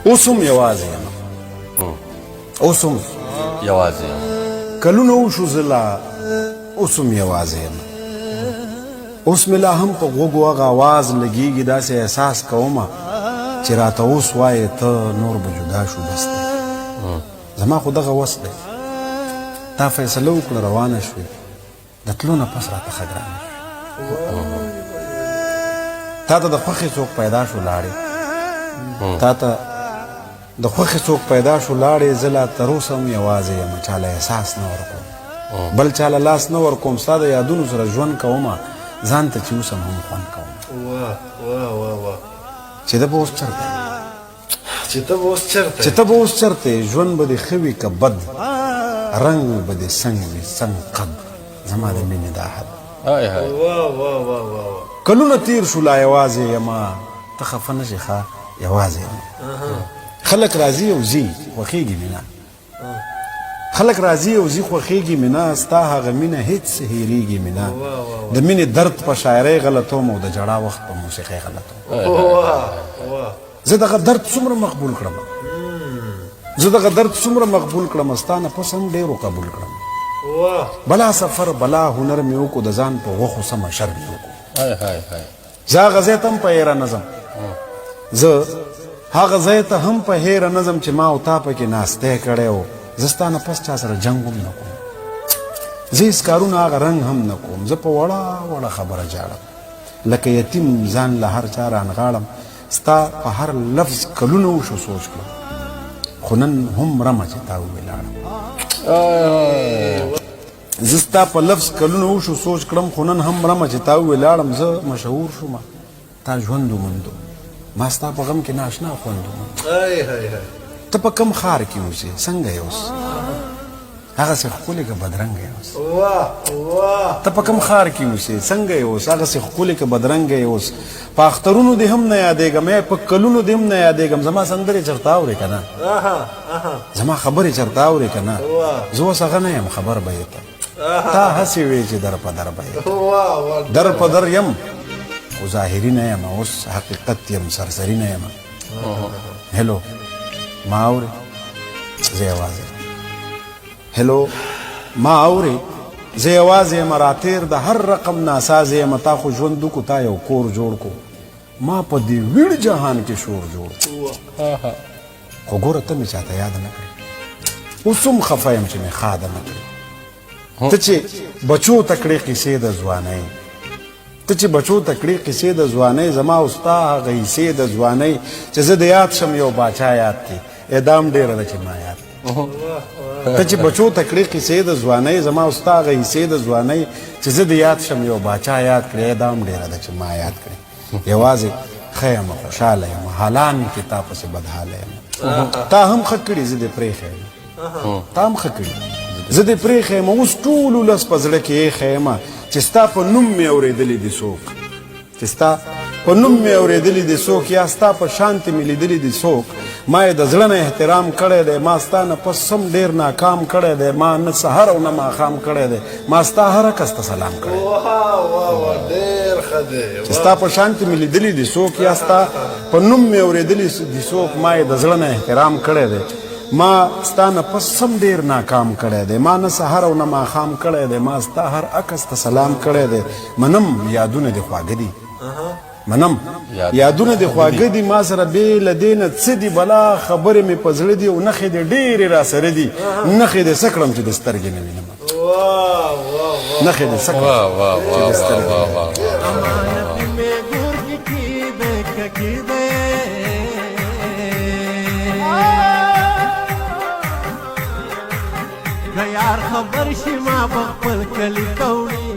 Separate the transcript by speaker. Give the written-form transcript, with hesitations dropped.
Speaker 1: اوس هم یوازې یم اوس هم
Speaker 2: یوازې
Speaker 1: کلونه وشو زه لا اوس هم یوازې یم اوس مې لا هم په غوږو هغه آواز لګېږي داسې احساس کومه چې راته اوس وایې ته نور به جدا شو بس دی زما خو دغه وس دی تا فیصله وکړه روانه شوې د تلو نه پس راته ښه ګرانه تا ته د خوښې څوک پیدا شو لاړې تا ته د خوښې څوک پیدا شو لاړې زه لا تر اوسه هم یوازې یم چاله احساس نه ورکوم بل چاله لاس نه ورکوم ستا د یادونو سره ژوند کومه ځان ته چې اوس هم خوند کوم چې ته به اوس چېرته چې ته به اوس چېرته ژوند به دې ښه وي که بد رنګ به دې څنګ وي څنګ قد زما د مینې دا حد کلونه تیر شو لا یوازې یما ته خفه نه شې ښه یوازې یم خلک راځي او ځي خوښېږي مې نه خلک راځي او ځي خوښېږي مې نه ستا هغه مینه هېڅ هېرېږي مې نه د مینې درد په شاعرۍ غلطوم او د ژړا وخت په موسیقۍ غلطوم زه دغه درد څومره مقبول کړم زه دغه درد څومره مقبول کړم ستا نه پس هم ډېرو قبول کړم بلا سفر بلا هنر مې وکړو د ځان په غوښو سمه شر مې وکړو زه هغه ځای ته هم په هیره نظم زه هغه ځای ته هم په هیره نظم چې ما او تا پکې ناستی کړی و زه ستا نه پس چا سره جنګ هم نه کوم زه هېڅ کارونه هغه رنګ هم نه کوم زه په وړه وړه خبره جاړم لکه یتیم ځان له هر چا رانغاړم ستا په هر لفظ کلونه وشو سوچ کړم خو نن هم رمه چې تا وویلاړم زه ستا په لفظ کلونه وشو سوچ کړم خو نن هم رمه چې تا وویلاړم زه مشهور شوم تا ژوند وموندو ما ستا په غم کې ناشنا خوند وموند ته په کم ښار کې اوسې څنګه یې اوس هغسې ښکلې که بدرنګه یې اوس ته په کم ښار کې اوسې څنګه یې اوس هغسې ښکلې که بدرنګه یې اوس په اخترونو دې هم نه یادېږم په کلونو دې هم نه یادېږم زما سندرې چېرته اورې که نه زما خبرې چېرته اورې که نه زه اوس هغه نه یم خبر به یې ته تا هسې وې چې در په در به یې در په در یم خو ظاهري نه یم اوس حقیقت یم سرسري نه یم هلو ما اورې زه یوازې هلو ما اورې زه یوازې یم راتېر د هر رقم ناسازې یم تا خو ژوند وکړو تا یو کور جوړ کو ما په دې ویړ جهان کې شور جوړ خو ګوره ته مې چاته یاد نه کړې اوس هم خفه یم چې مې ښاده نه کړې ته چې بچو ته کړې قیسې د ځوانۍ ته چې بچو ته کړې قیسې د ځوانۍ زما او ستا هغه حصې د ځوانۍ چې زه د یاد شم یو باچا یاد دی اعدام ډېره ده چې ما یاد ته چې بچو ته کړې قیسې د ځوانۍ زما او ستا هغه حصې د ځوانۍ چې زه د یاد شم یو باچا یاد کړې اعدام ډېره ده چې ما یاد کړې یوازې ښه یم خوشحاله یم حالان کې تا پسې بدحاله یم تا هم ښه کړي زه دې پرېښی یم تا هم ښه کړي زه دې پرېښی یم اوس ټول ولس په زړه کې ایښی یم چې ستا په نوم مې اورېدلی دي څوک چې ستا په نوم مې اورېدلی دي څوک یا ستا په شانتې مې لیدلی دي څوک ما یې د زړه نه احترام کړی دی ما ستا نه پس هم ډېر ناکام کړی دی ما نه سهر او نه ماښام کړی دی ما ستا هره کس ته سلام کړی چې ستا په شانتې مې لیدلی دي څوک یا ستا په نوم مې اورېدلی دي څوک ما یې د زړه نه احترام کړی دی ما ستا نه پس هم ډېر ناکام کړی دی ما نه سهر او نه ماښام کړی دی ما ستا هر عکس ته سلام کړی دی منم یادونه دې خواږه دي منم یادونه دې خواږه دي ما سره بې له دې نه څه دي بلا خبرې مې په زړه دي او نښې دې ډېرې را سره دي نښې دې څه کړم چې د سترګې نه وینم نښې دې څه کړم چې د سترګې
Speaker 3: یار خبر شي ما په خپل کلي کوړي